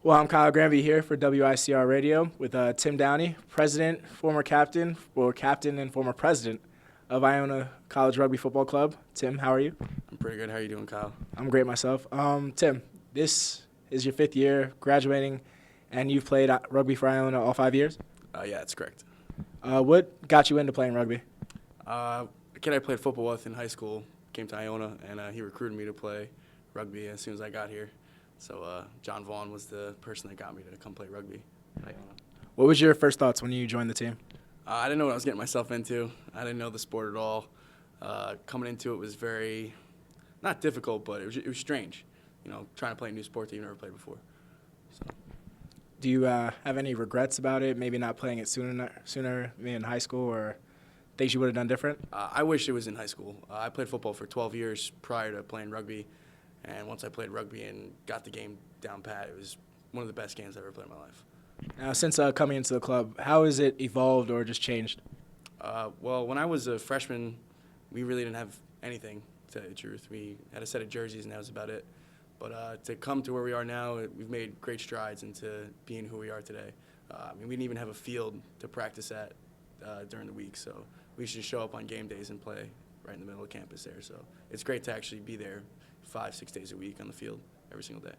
Well, I'm Kyle Granby here for WICR Radio with Tim Downey, president, former captain, or captain and former president of Iona College Rugby Football Club. Tim, how are you? I'm pretty good. How are you doing, Kyle? I'm great myself. Tim, this is your 5th year graduating, and you've played rugby for Iona all 5 years? Yeah, that's correct. What got you into playing rugby? A kid I played football with in high school came to Iona, and he recruited me to play rugby as soon as I got here. So John Vaughn was the person that got me to come play rugby at Iona. What was your first thoughts when you joined the team? I didn't know what I was getting myself into. I didn't know the sport at all. Coming into it was very, not difficult, but it was strange. You know, trying to play a new sport that you've never played before. So. Do you have any regrets about it? Maybe not playing it sooner, maybe in high school, or things you would have done different? I wish it was in high school. I played football for 12 years prior to playing rugby, and once I played rugby and got the game down pat, it was one of the best games I've ever played in my life. Now, since coming into the club, how has it evolved or just changed? Well, when I was a freshman, we really didn't have anything, to tell you the truth. We had a set of jerseys, and that was about it. But to come to where we are now, we've made great strides into being who we are today. We didn't even have a field to practice at during the week, so we should show up on game days and play right in the middle of campus there. So it's great to actually be there 5-6 days a week on the field every single day.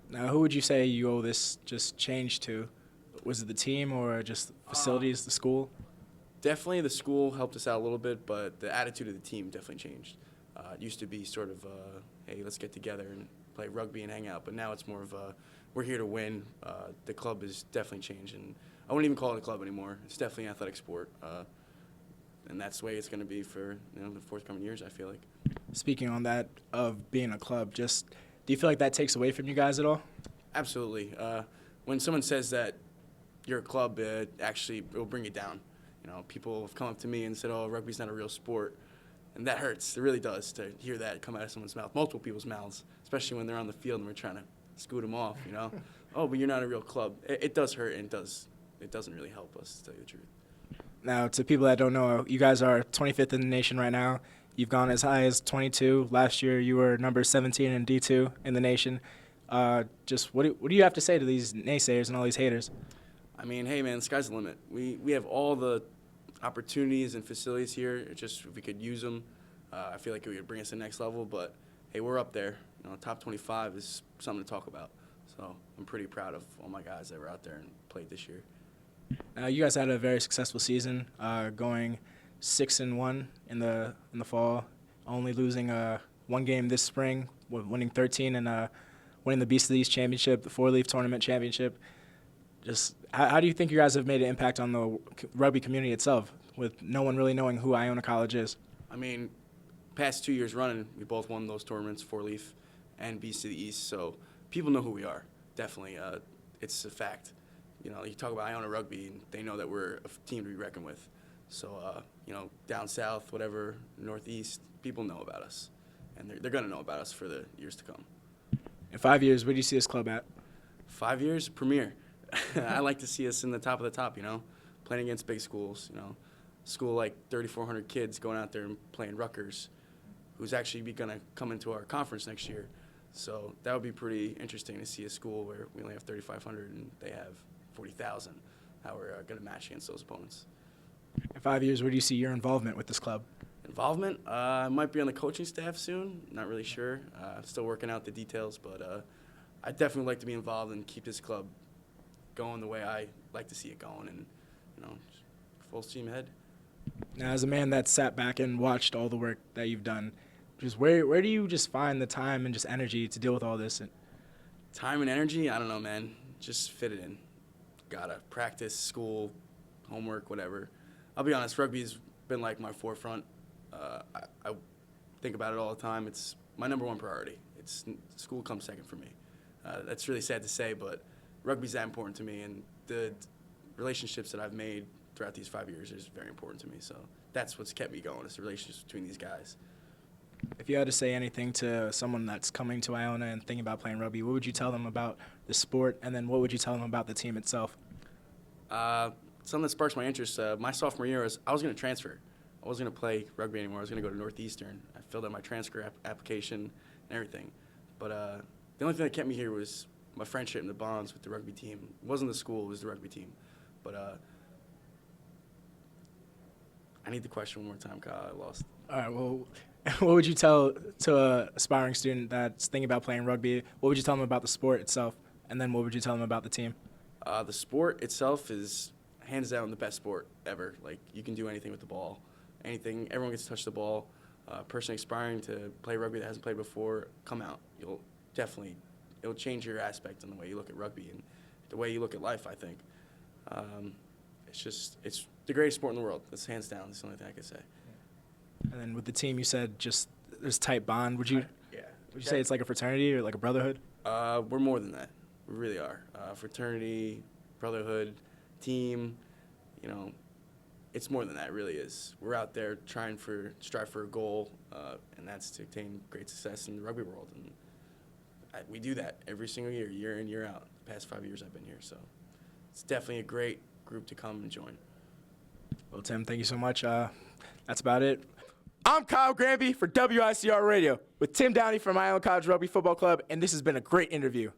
Now, who would you say you owe this just change to? Was it the team or just facilities, the school? Definitely the school helped us out a little bit, but the attitude of the team definitely changed. It used to be sort of, hey, let's get together and play rugby and hang out, but now it's more of we're here to win. The club has definitely changed, and I wouldn't even call it a club anymore. It's definitely an athletic sport, and that's the way it's going to be for the forthcoming years, I feel like. Speaking on that of being a club, just do you feel like that takes away from you guys at all? Absolutely. When someone says that you're a club, actually it will bring it down. You know, people have come up to me and said, "Oh, rugby's not a real sport," and that hurts. It really does to hear that come out of someone's mouth, multiple people's mouths, especially when they're on the field and we're trying to scoot them off. You know, oh, but you're not a real club. It does hurt, and it doesn't really help us, to tell you the truth. Now, to people that don't know, you guys are 25th in the nation right now. You've gone as high as 22. Last year, you were number 17 in D2 in the nation. Just what do you have to say to these naysayers and all these haters? I mean, hey, man, the sky's the limit. We have all the opportunities and facilities here. It's just if we could use them, I feel like it would bring us to the next level. But, hey, we're up there. You know, top 25 is something to talk about. So I'm pretty proud of all my guys that were out there and played this year. Now, you guys had a very successful season, going 6-1 in the fall, only losing one game this spring, winning 13 and winning the Beast of the East championship, the four-leaf tournament championship. Just how do you think you guys have made an impact on the rugby community itself, with no one really knowing who Iona College is? I mean, past 2 years running, we both won those tournaments, four-leaf and Beast of the East. So people know who we are. Definitely, it's a fact. You know, you talk about Iona Rugby, and they know that we're a team to be reckoned with. So, you know, down south, whatever, northeast, people know about us. And they're going to know about us for the years to come. In 5 years, where do you see this club at? 5 years, premier. I like to see us in the top of the top, you know, playing against big schools, you know. School like 3,400 kids going out there and playing Rutgers, who's actually going to come into our conference next year. So that would be pretty interesting to see a school where we only have 3,500 and they have 40,000, how we're going to match against those opponents. In 5 years, where do you see your involvement with this club? Involvement? I might be on the coaching staff soon. Not really sure. Still working out the details, but I definitely like to be involved and keep this club going the way I like to see it going, and you know, full steam ahead. Now, as a man that sat back and watched all the work that you've done, just where do you just find the time and just energy to deal with all this? Time and energy? I don't know, man. Just fit it in. Gotta practice, school, homework, whatever. I'll be honest, rugby's been like my forefront. I think about it all the time. It's my number one priority. School comes second for me. That's really sad to say, but rugby's that important to me, and the relationships that I've made throughout these 5 years is very important to me. So that's what's kept me going, is the relationships between these guys. If you had to say anything to someone that's coming to Iona and thinking about playing rugby, what would you tell them about the sport, and then what would you tell them about the team itself? Something that sparks my interest, my sophomore year, I was going to transfer. I wasn't going to play rugby anymore. I was going to go to Northeastern. I filled out my transfer application and everything. But the only thing that kept me here was my friendship and the bonds with the rugby team. It wasn't the school, it was the rugby team. But I need the question one more time, Kyle. I lost. All right. Well, what would you tell to a aspiring student that's thinking about playing rugby? What would you tell them about the sport itself? And then what would you tell them about the team? The sport itself is hands down the best sport ever. Like, you can do anything with the ball. Anything, everyone gets to touch the ball. Person aspiring to play rugby that hasn't played before, come out. It'll change your aspect in the way you look at rugby and the way you look at life, I think. It's the greatest sport in the world. That's hands down. That's the only thing I can say. And then with the team, you said just there's tight bond. Would you say it's like a fraternity or like a brotherhood? We're more than that. We really are. Fraternity, brotherhood, team, it's more than that, it really is. We're out there strive for a goal, and that's to attain great success in the rugby world. And we do that every single year, year in, year out. The past 5 years I've been here, so it's definitely a great group to come and join. Well, Tim, thank you so much. That's about it. I'm Kyle Granby for WICR Radio with Tim Downey from Iona Rugby Football Club, and this has been a great interview.